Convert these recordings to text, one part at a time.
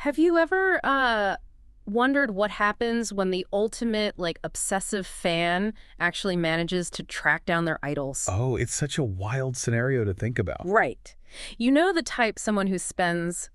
Have you ever wondered what happens when the ultimate, like, obsessive fan actually manages to track down their idols? Oh, it's such a wild scenario to think about. Right. You know the type, someone who spends,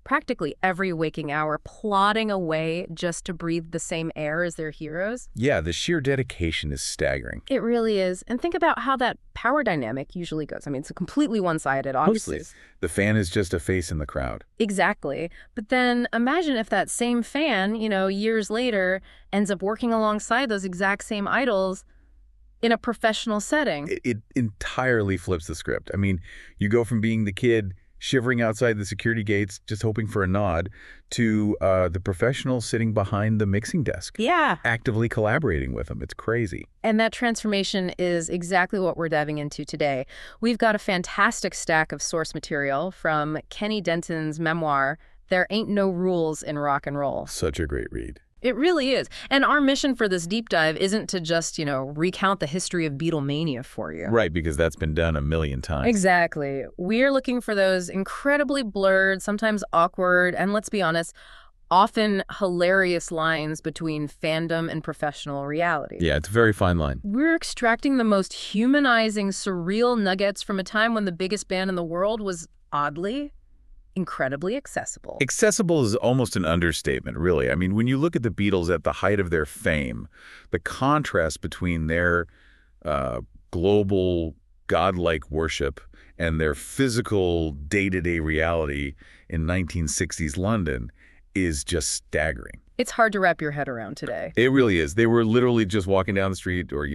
practically every waking hour plodding away just to breathe the same air as their heroes? Yeah, the sheer dedication is staggering. It really is. And think about how that power dynamic usually goes. It's completely one-sided, obviously. Mostly. The fan is just a face in the crowd. Exactly. But then imagine if that same fan, years later, ends up working alongside those exact same idols in a professional setting. It entirely flips the script. You go from being the kid shivering outside the security gates, just hoping for a nod, to the professional sitting behind the mixing desk. Yeah. Actively collaborating with them. It's crazy. And that transformation is exactly what we're diving into today. We've got a fantastic stack of source material from Kenny Denton's memoir, There Ain't No Rules in Rock and Roll. Such a great read. It really is. And our mission for this deep dive isn't to just, recount the history of Beatlemania for you. Right, because that's been done a million times. Exactly. We're looking for those incredibly blurred, sometimes awkward, and let's be honest, often hilarious lines between fandom and professional reality. Yeah, it's a very fine line. We're extracting the most humanizing, surreal nuggets from a time when the biggest band in the world was, oddly, incredibly accessible. Accessible is almost an understatement, really. When you look at the Beatles at the height of their fame, the contrast between their global godlike worship and their physical day-to-day reality in 1960s London is just staggering. It's hard to wrap your head around today. It really is. They were literally just walking down the street or,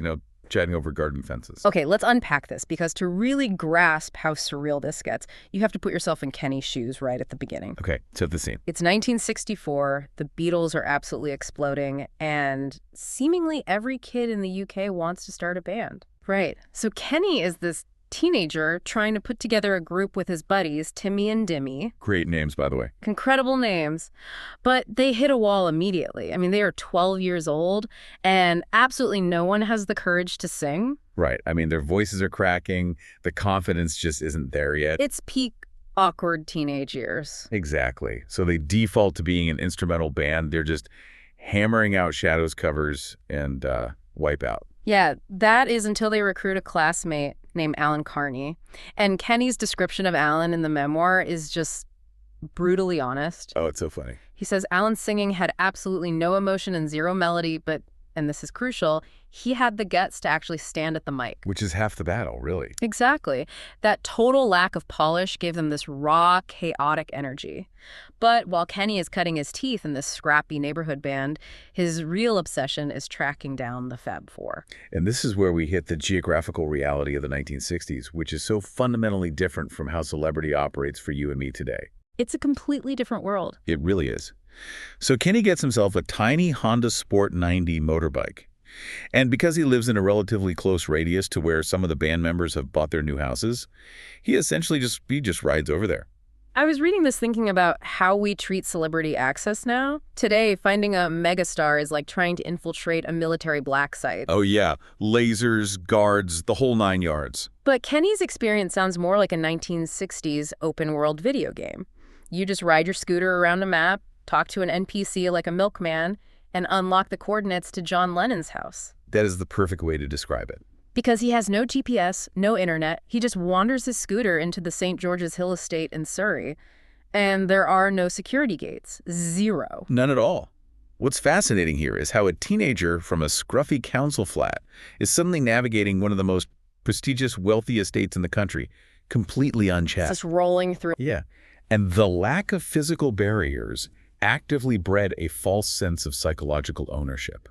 chatting over garden fences. Okay, let's unpack this, because to really grasp how surreal this gets, you have to put yourself in Kenny's shoes right at the beginning. Okay, set the scene. It's 1964, the Beatles are absolutely exploding, and seemingly every kid in the UK wants to start a band. Right. So Kenny is this teenager trying to put together a group with his buddies, Timmy and Dimmy. Great names, by the way. Incredible names. But they hit a wall immediately. They are 12 years old, and absolutely no one has the courage to sing. Right. Their voices are cracking. The confidence just isn't there yet. It's peak awkward teenage years. Exactly. So they default to being an instrumental band. They're just hammering out Shadows covers and wipe out. Yeah, that is until they recruit a classmate named Alan Carney. And Kenny's description of Alan in the memoir is just brutally honest. Oh, it's so funny. He says Alan's singing had absolutely no emotion and zero melody, but, and this is crucial, he had the guts to actually stand at the mic. Which is half the battle, really. Exactly. That total lack of polish gave them this raw, chaotic energy. But while Kenny is cutting his teeth in this scrappy neighborhood band, his real obsession is tracking down the Fab Four. And this is where we hit the geographical reality of the 1960s, which is so fundamentally different from how celebrity operates for you and me today. It's a completely different world. It really is. So Kenny gets himself a tiny Honda Sport 90 motorbike. And because he lives in a relatively close radius to where some of the band members have bought their new houses, he essentially just rides over there. I was reading this thinking about how we treat celebrity access now. Today, finding a megastar is like trying to infiltrate a military black site. Oh yeah, lasers, guards, the whole 9 yards. But Kenny's experience sounds more like a 1960s open-world video game. You just ride your scooter around a map, talk to an NPC like a milkman, and unlock the coordinates to John Lennon's house. That is the perfect way to describe it. Because he has no GPS, no internet, he just wanders his scooter into the St. George's Hill estate in Surrey, and there are no security gates. Zero. None at all. What's fascinating here is how a teenager from a scruffy council flat is suddenly navigating one of the most prestigious, wealthy estates in the country, completely unchecked. Just rolling through. Yeah. And the lack of physical barriers actively bred a false sense of psychological ownership.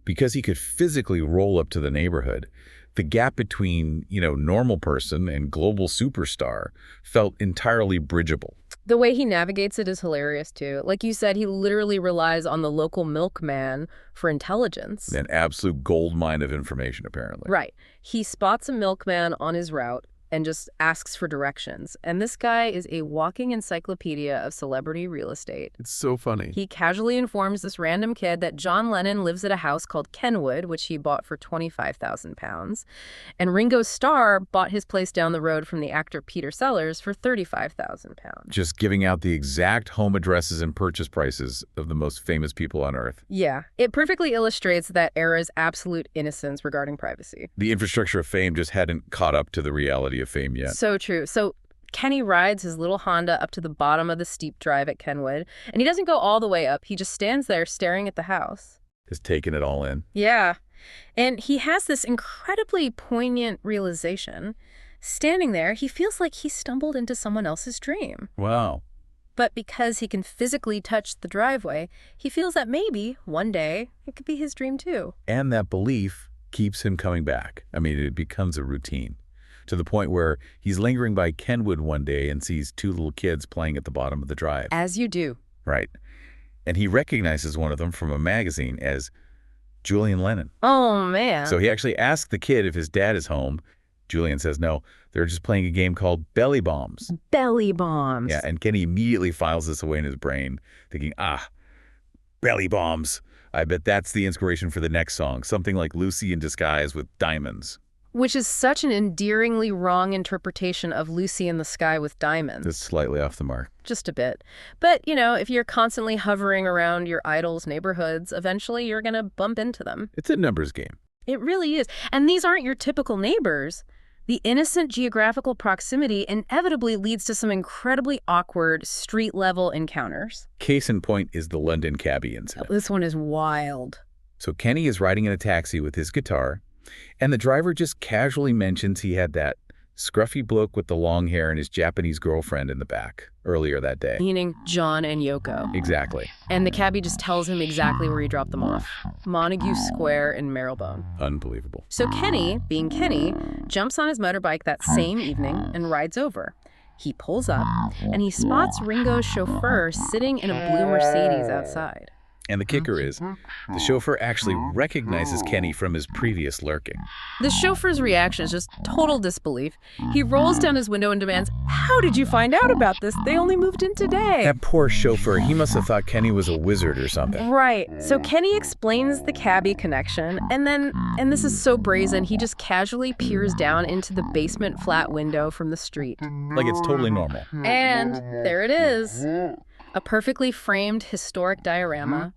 Because he could physically roll up to the neighborhood, the gap between, normal person and global superstar felt entirely bridgeable. The way he navigates it is hilarious, too. Like you said, he literally relies on the local milkman for intelligence. An absolute gold mine of information, apparently. Right. He spots a milkman on his route, and just asks for directions. And this guy is a walking encyclopedia of celebrity real estate. It's so funny. He casually informs this random kid that John Lennon lives at a house called Kenwood, which he bought for £25,000. And Ringo Starr bought his place down the road from the actor Peter Sellers for £35,000. Just giving out the exact home addresses and purchase prices of the most famous people on Earth. Yeah, it perfectly illustrates that era's absolute innocence regarding privacy. The infrastructure of fame just hadn't caught up to the reality of fame yet. So true. So Kenny rides his little Honda up to the bottom of the steep drive at Kenwood, and he doesn't go all the way up. He just stands there staring at the house. Just taking it all in. Yeah. And he has this incredibly poignant realization. Standing there, he feels like he stumbled into someone else's dream. Wow. But because he can physically touch the driveway, he feels that maybe one day it could be his dream too. And that belief keeps him coming back. I mean, it becomes a routine, to the point where he's lingering by Kenwood one day and sees two little kids playing at the bottom of the drive. As you do. Right. And he recognizes one of them from a magazine as Julian Lennon. Oh, man. So he actually asks the kid if his dad is home. Julian says no, they're just playing a game called Belly Bombs. Belly bombs. Yeah, and Kenny immediately files this away in his brain, thinking, Belly Bombs. I bet that's the inspiration for the next song, something like Lucy in Disguise with Diamonds. Which is such an endearingly wrong interpretation of Lucy in the Sky with Diamonds. It's slightly off the mark. Just a bit. But, if you're constantly hovering around your idols' neighborhoods, eventually you're going to bump into them. It's a numbers game. It really is. And these aren't your typical neighbors. The innocent geographical proximity inevitably leads to some incredibly awkward street-level encounters. Case in point is the London cabbie incident. This one is wild. So Kenny is riding in a taxi with his guitar, and the driver just casually mentions he had that scruffy bloke with the long hair and his Japanese girlfriend in the back earlier that day. Meaning John and Yoko. Exactly. And the cabbie just tells him exactly where he dropped them off. Montague Square in Marylebone. Unbelievable. So Kenny, being Kenny, jumps on his motorbike that same evening and rides over. He pulls up, and he spots Ringo's chauffeur sitting in a blue Mercedes outside. And the kicker is, the chauffeur actually recognizes Kenny from his previous lurking. The chauffeur's reaction is just total disbelief. He rolls down his window and demands, "How did you find out about this? They only moved in today." That poor chauffeur, he must have thought Kenny was a wizard or something. Right. So Kenny explains the cabbie connection, and then, and this is so brazen, he just casually peers down into the basement flat window from the street. Like it's totally normal. And there it is. A perfectly framed historic diorama.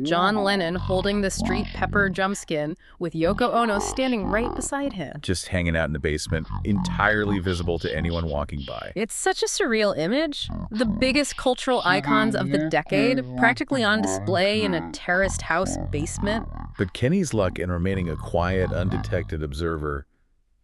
John Lennon holding the street pepper jumpskin with Yoko Ono standing right beside him. Just hanging out in the basement, entirely visible to anyone walking by. It's such a surreal image. The biggest cultural icons of the decade, practically on display in a terraced house basement. But Kenny's luck in remaining a quiet, undetected observer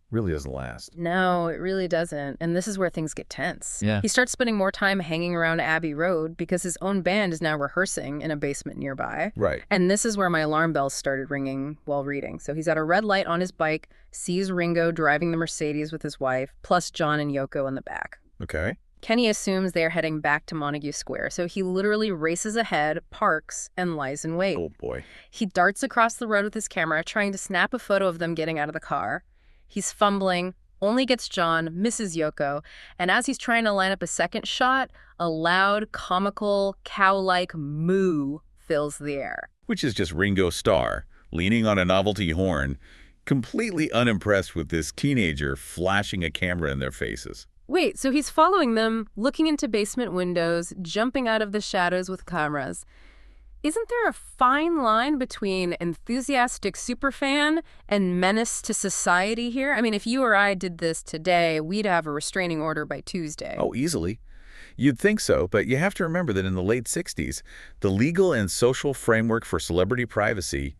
really doesn't last. No, it really doesn't. And this is where things get tense. Yeah. He starts spending more time hanging around Abbey Road because his own band is now rehearsing in a basement nearby. Right. And this is where my alarm bells started ringing while reading. So he's at a red light on his bike, sees Ringo driving the Mercedes with his wife, plus John and Yoko in the back. Okay. Kenny assumes they're heading back to Montague Square, so he literally races ahead, parks, and lies in wait. Oh, boy. He darts across the road with his camera, trying to snap a photo of them getting out of the car. He's fumbling, only gets John, misses Yoko, and as he's trying to line up a second shot, a loud, comical, cow-like moo fills the air. Which is just Ringo Starr, leaning on a novelty horn, completely unimpressed with this teenager flashing a camera in their faces. Wait, so he's following them, looking into basement windows, jumping out of the shadows with cameras. Isn't there a fine line between enthusiastic superfan and menace to society here? I mean, if you or I did this today, we'd have a restraining order by Tuesday. Oh, easily. You'd think so, but you have to remember that in the late 60s, the legal and social framework for celebrity privacy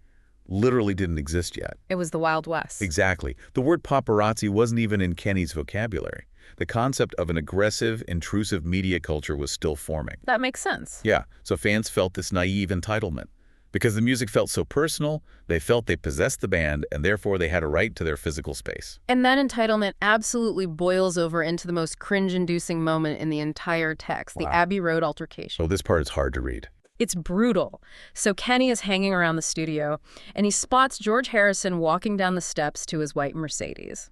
literally didn't exist yet. It was the Wild West. Exactly. The word paparazzi wasn't even in Kenny's vocabulary. The concept of an aggressive, intrusive media culture was still forming. That makes sense. Yeah, so fans felt this naive entitlement. Because the music felt so personal, they felt they possessed the band, and therefore they had a right to their physical space. And that entitlement absolutely boils over into the most cringe-inducing moment in the entire text, the Abbey Road altercation. So this part is hard to read. It's brutal. So Kenny is hanging around the studio, and he spots George Harrison walking down the steps to his white Mercedes.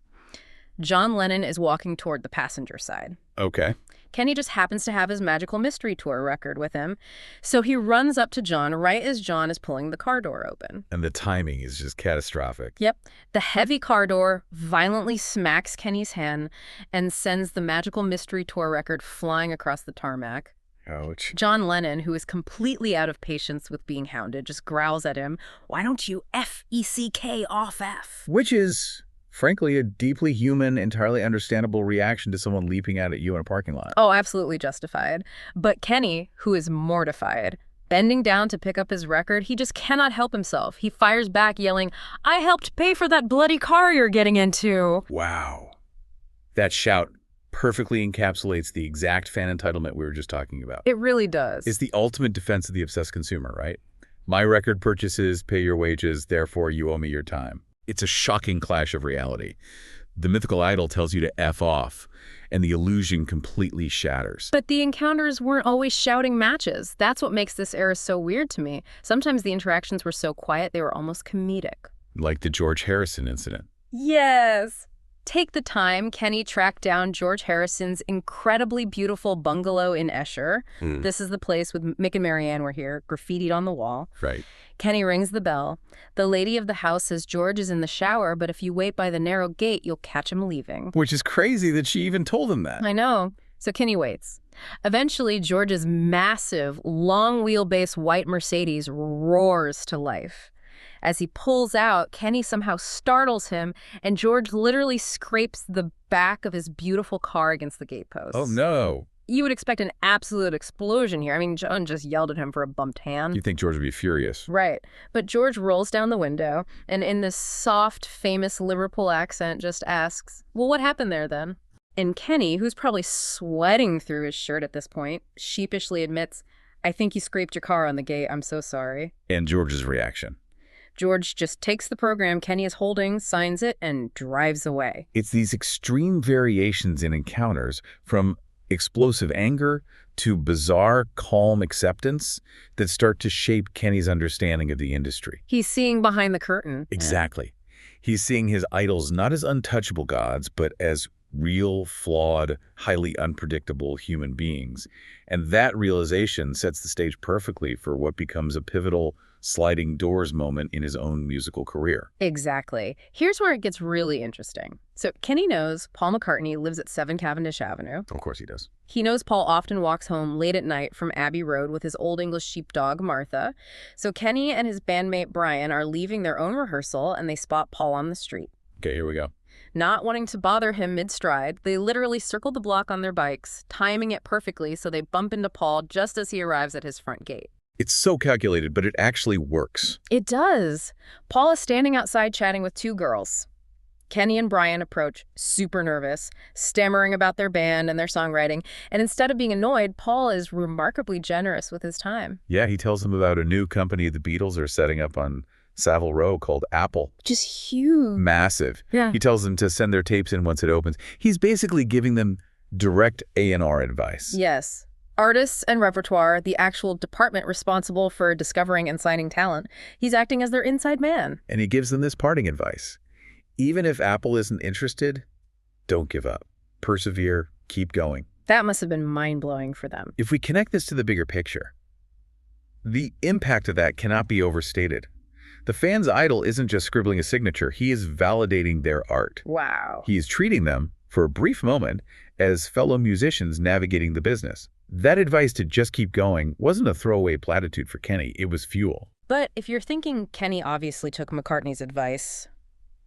John Lennon is walking toward the passenger side. Okay. Kenny just happens to have his Magical Mystery Tour record with him, so he runs up to John right as John is pulling the car door open. And the timing is just catastrophic. Yep. The heavy car door violently smacks Kenny's hand and sends the Magical Mystery Tour record flying across the tarmac. Ouch. John Lennon, who is completely out of patience with being hounded, just growls at him, "Why don't you F-E-C-K off F?" Which is, frankly, a deeply human, entirely understandable reaction to someone leaping out at you in a parking lot. Oh, absolutely justified. But Kenny, who is mortified, bending down to pick up his record, he just cannot help himself. He fires back, yelling, "I helped pay for that bloody car you're getting into." Wow. That shout perfectly encapsulates the exact fan entitlement we were just talking about. It really does. It's the ultimate defense of the obsessed consumer, right? My record purchases pay your wages, therefore you owe me your time. It's a shocking clash of reality. The mythical idol tells you to F off, and the illusion completely shatters. But the encounters weren't always shouting matches. That's what makes this era so weird to me. Sometimes the interactions were so quiet they were almost comedic. Like the George Harrison incident. Yes! Take the time, Kenny tracked down George Harrison's incredibly beautiful bungalow in Esher. This is the place with Mick and Marianne were here, graffitied on the wall. Right. Kenny rings the bell. The lady of the house says George is in the shower, but if you wait by the narrow gate, you'll catch him leaving. Which is crazy that she even told him that. I know. So Kenny waits. Eventually, George's massive, long wheelbase white Mercedes roars to life. As he pulls out, Kenny somehow startles him, and George literally scrapes the back of his beautiful car against the gatepost. Oh, no. You would expect an absolute explosion here. I mean, John just yelled at him for a bumped hand. You think George would be furious. Right. But George rolls down the window, and in this soft, famous Liverpool accent just asks, "Well, what happened there then?" And Kenny, who's probably sweating through his shirt at this point, sheepishly admits, "I think you scraped your car on the gate. I'm so sorry." And George's reaction. George just takes the program Kenny is holding, signs it, and drives away. It's these extreme variations in encounters, from explosive anger to bizarre, calm acceptance, that start to shape Kenny's understanding of the industry. He's seeing behind the curtain. Exactly. He's seeing his idols not as untouchable gods, but as real, flawed, highly unpredictable human beings. And that realization sets the stage perfectly for what becomes a pivotal sliding doors moment in his own musical career. Exactly. Here's where it gets really interesting. So Kenny knows Paul McCartney lives at 7 Cavendish Avenue. Of course he does. He knows Paul often walks home late at night from Abbey Road with his Old English sheepdog, Martha. So Kenny and his bandmate Brian are leaving their own rehearsal, and they spot Paul on the street. Okay, here we go. Not wanting to bother him mid-stride, they literally circle the block on their bikes, timing it perfectly so they bump into Paul just as he arrives at his front gate. It's so calculated, but it actually works. It does. Paul is standing outside chatting with 2 girls. Kenny and Brian approach, super nervous, stammering about their band and their songwriting, and instead of being annoyed, Paul is remarkably generous with his time. Yeah, he tells them about a new company the Beatles are setting up on Savile Row called Apple. Just huge. Massive. Yeah. He tells them to send their tapes in once it opens. He's basically giving them direct A&R advice. Yes. Artists and repertoire, the actual department responsible for discovering and signing talent. He's acting as their inside man. And he gives them this parting advice. Even if Apple isn't interested, don't give up. Persevere, keep going. That must have been mind-blowing for them. If we connect this to the bigger picture, the impact of that cannot be overstated. The fan's idol isn't just scribbling a signature, he is validating their art. Wow. He is treating them, for a brief moment, as fellow musicians navigating the business. That advice to just keep going wasn't a throwaway platitude for Kenny, it was fuel. But if you're thinking Kenny obviously took McCartney's advice,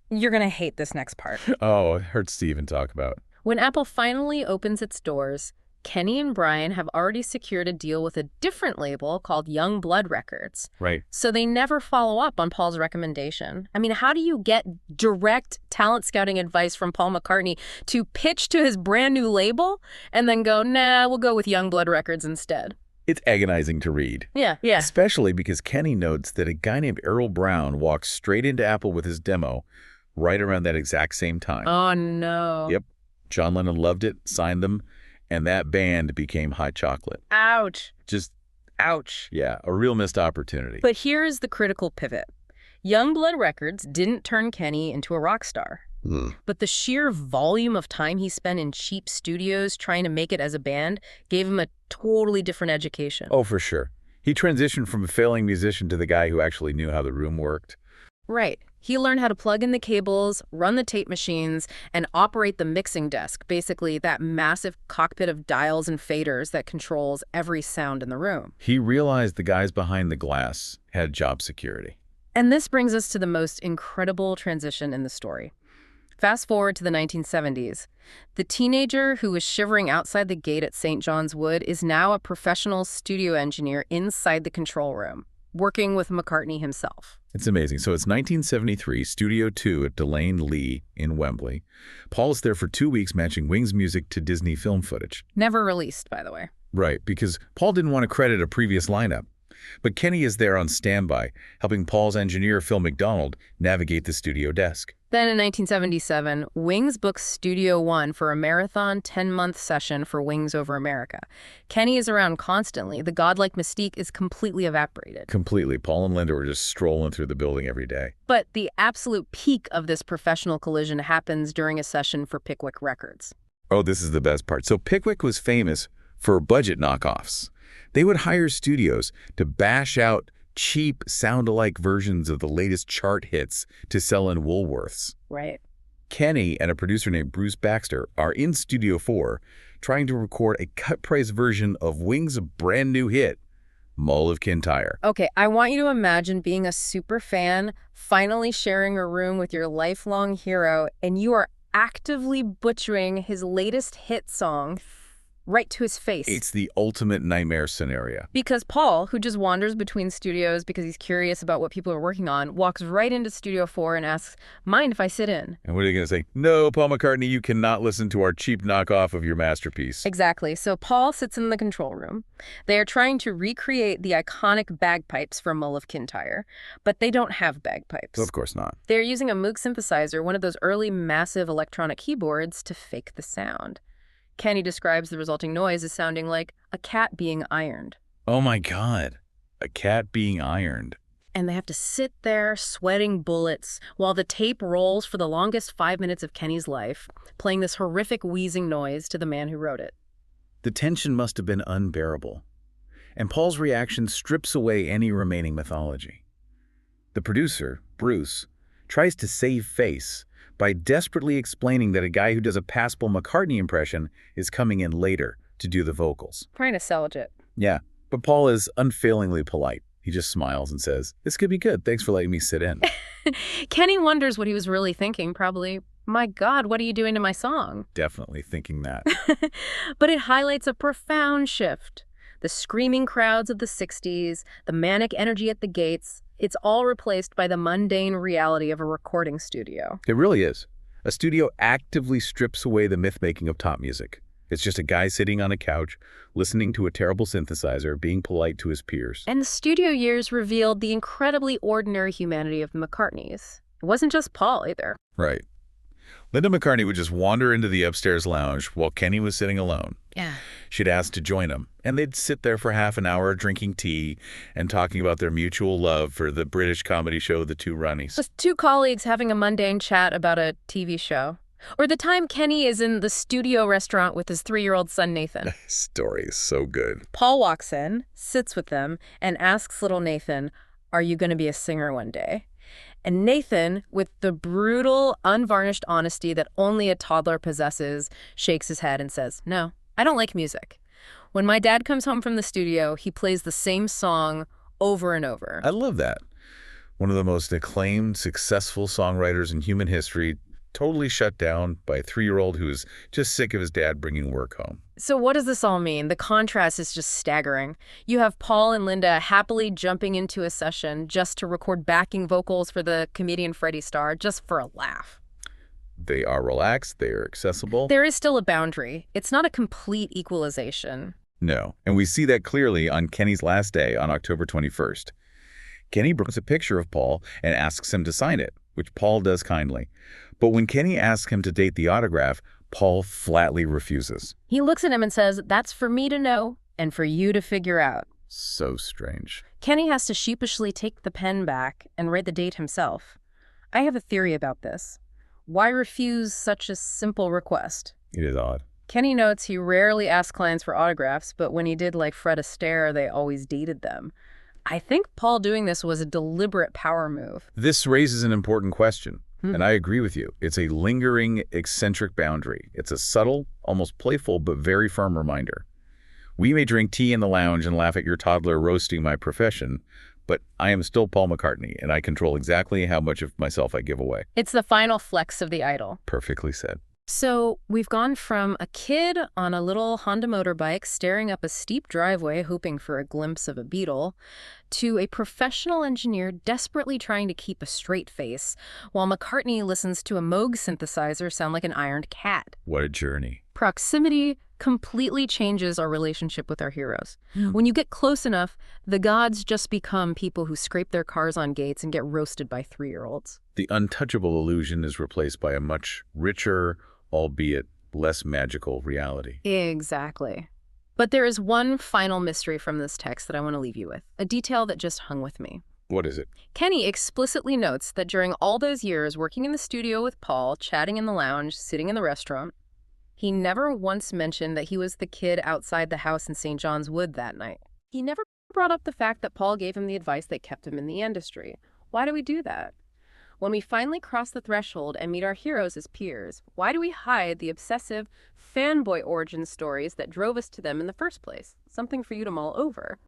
you're going to hate this next part. Oh, it hurts to even talk about. When Apple finally opens its doors, Kenny and Brian have already secured a deal with a different label called Young Blood Records. Right. So they never follow up on Paul's recommendation. I mean, how do you get direct talent scouting advice from Paul McCartney to pitch to his brand new label and then go, nah, we'll go with Young Blood Records instead? It's agonizing to read. Yeah. Especially because Kenny notes that a guy named Errol Brown walked straight into Apple with his demo right around that exact same time. Oh, no. Yep. John Lennon loved it, signed them, and that band became Hot Chocolate. Ouch. Just, Ouch. yeah, a real missed opportunity. But here is the critical pivot. Young Blood Records didn't turn Kenny into a rock star. Hmm. But the sheer volume of time he spent in cheap studios trying to make it as a band gave him a totally different education. Oh, for sure. He transitioned from a failing musician to the guy who actually knew how the room worked. Right. He learned how to plug in the cables, run the tape machines, and operate the mixing desk, basically that massive cockpit of dials and faders that controls every sound in the room. He realized the guys behind the glass had job security. And this brings us to the most incredible transition in the story. Fast forward to the 1970s. The teenager who was shivering outside the gate at St. John's Wood is now a professional studio engineer inside the control room, working with McCartney himself. It's amazing. So it's 1973, Studio 2 at Delane Lee in Wembley. Paul's there for 2 weeks matching Wings music to Disney film footage. Never released, by the way. Right, because Paul didn't want to credit a previous lineup. But Kenny is there on standby, helping Paul's engineer, Phil McDonald, navigate the studio desk. Then in 1977, Wings books Studio One for a marathon 10-month session for Wings Over America. Kenny is around constantly. The godlike mystique is completely evaporated. Completely. Paul and Linda were just strolling through the building every day. But the absolute peak of this professional collision happens during a session for Pickwick Records. Oh, this is the best part. So Pickwick was famous for budget knockoffs. They would hire studios to bash out cheap, sound-alike versions of the latest chart hits to sell in Woolworths. Right. Kenny and a producer named Bruce Baxter are in Studio 4 trying to record a cut-price version of Wings' brand new hit, Mull of Kintyre. Okay, I want you to imagine being a super fan, finally sharing a room with your lifelong hero, and you are actively butchering his latest hit song right to his face. It's the ultimate nightmare scenario. Because Paul, who just wanders between studios because he's curious about what people are working on, walks right into Studio 4 and asks, "Mind if I sit in?" And what are you going to say? No, Paul McCartney, you cannot listen to our cheap knockoff of your masterpiece. Exactly. So Paul sits in the control room. They are trying to recreate the iconic bagpipes from Mull of Kintyre, but they don't have bagpipes. Of course not. They're using a Moog synthesizer, one of those early massive electronic keyboards, to fake the sound. Kenny describes the resulting noise as sounding like a cat being ironed. Oh my God, a cat being ironed. And they have to sit there sweating bullets while the tape rolls for the longest 5 minutes of Kenny's life, playing this horrific wheezing noise to the man who wrote it. The tension must have been unbearable, and Paul's reaction strips away any remaining mythology. The producer, Bruce, tries to save face by desperately explaining that a guy who does a passable McCartney impression is coming in later to do the vocals. Trying to salvage it. Yeah, but Paul is unfailingly polite. He just smiles and says, "This could be good. Thanks for letting me sit in." Kenny wonders what he was really thinking, probably, "My God, what are you doing to my song?" Definitely thinking that. But it highlights a profound shift. The screaming crowds of the 60s, the manic energy at the gates, it's all replaced by the mundane reality of a recording studio. It really is. A studio actively strips away the myth-making of top music. It's just a guy sitting on a couch, listening to a terrible synthesizer, being polite to his peers. And the studio years revealed the incredibly ordinary humanity of the McCartneys. It wasn't just Paul, either. Right. Linda McCartney would just wander into the upstairs lounge while Kenny was sitting alone. Yeah. She'd ask to join him, and they'd sit there for half an hour drinking tea and talking about their mutual love for the British comedy show The Two Runnies. Just two colleagues having a mundane chat about a TV show. Or the time Kenny is in the studio restaurant with his 3-year-old son, Nathan. Story is so good. Paul walks in, sits with them, and asks little Nathan, "Are you going to be a singer one day?" And Nathan, with the brutal, unvarnished honesty that only a toddler possesses, shakes his head and says, "No, I don't like music. When my dad comes home from the studio, he plays the same song over and over." I love that. One of the most acclaimed, successful songwriters in human history, totally shut down by a 3-year-old who's just sick of his dad bringing work home. So what does this all mean? The contrast is just staggering. You have Paul and Linda happily jumping into a session just to record backing vocals for the comedian Freddie Starr, just for a laugh. They are relaxed, they are accessible. There is still a boundary. It's not a complete equalization. No, and we see that clearly on Kenny's last day on October 21st. Kenny brings a picture of Paul and asks him to sign it, which Paul does kindly. But when Kenny asks him to date the autograph, Paul flatly refuses. He looks at him and says, "That's for me to know and for you to figure out." So strange. Kenny has to sheepishly take the pen back and write the date himself. I have a theory about this. Why refuse such a simple request? It is odd. Kenny notes he rarely asked clients for autographs, but when he did like Fred Astaire, they always dated them. I think Paul doing this was a deliberate power move. This raises an important question, Hmm. and I agree with you. It's a lingering, eccentric boundary. It's a subtle, almost playful, but very firm reminder. We may drink tea in the lounge and laugh at your toddler roasting my profession, but I am still Paul McCartney, and I control exactly how much of myself I give away. It's the final flex of the idol. Perfectly said. So we've gone from a kid on a little Honda motorbike staring up a steep driveway hoping for a glimpse of a Beatle to a professional engineer desperately trying to keep a straight face while McCartney listens to a Moog synthesizer sound like an ironed cat. What a journey. Proximity completely changes our relationship with our heroes. When you get close enough, the gods just become people who scrape their cars on gates and get roasted by 3-year-olds. The untouchable illusion is replaced by a much richer, albeit less magical reality. Exactly. But there is one final mystery from this text that I want to leave you with, a detail that just hung with me. What is it? Kenny explicitly notes that during all those years working in the studio with Paul, chatting in the lounge, sitting in the restaurant, he never once mentioned that he was the kid outside the house in St. John's Wood that night. He never brought up the fact that Paul gave him the advice that kept him in the industry. Why do we do that? When we finally cross the threshold and meet our heroes as peers, why do we hide the obsessive fanboy origin stories that drove us to them in the first place? Something for you to mull over.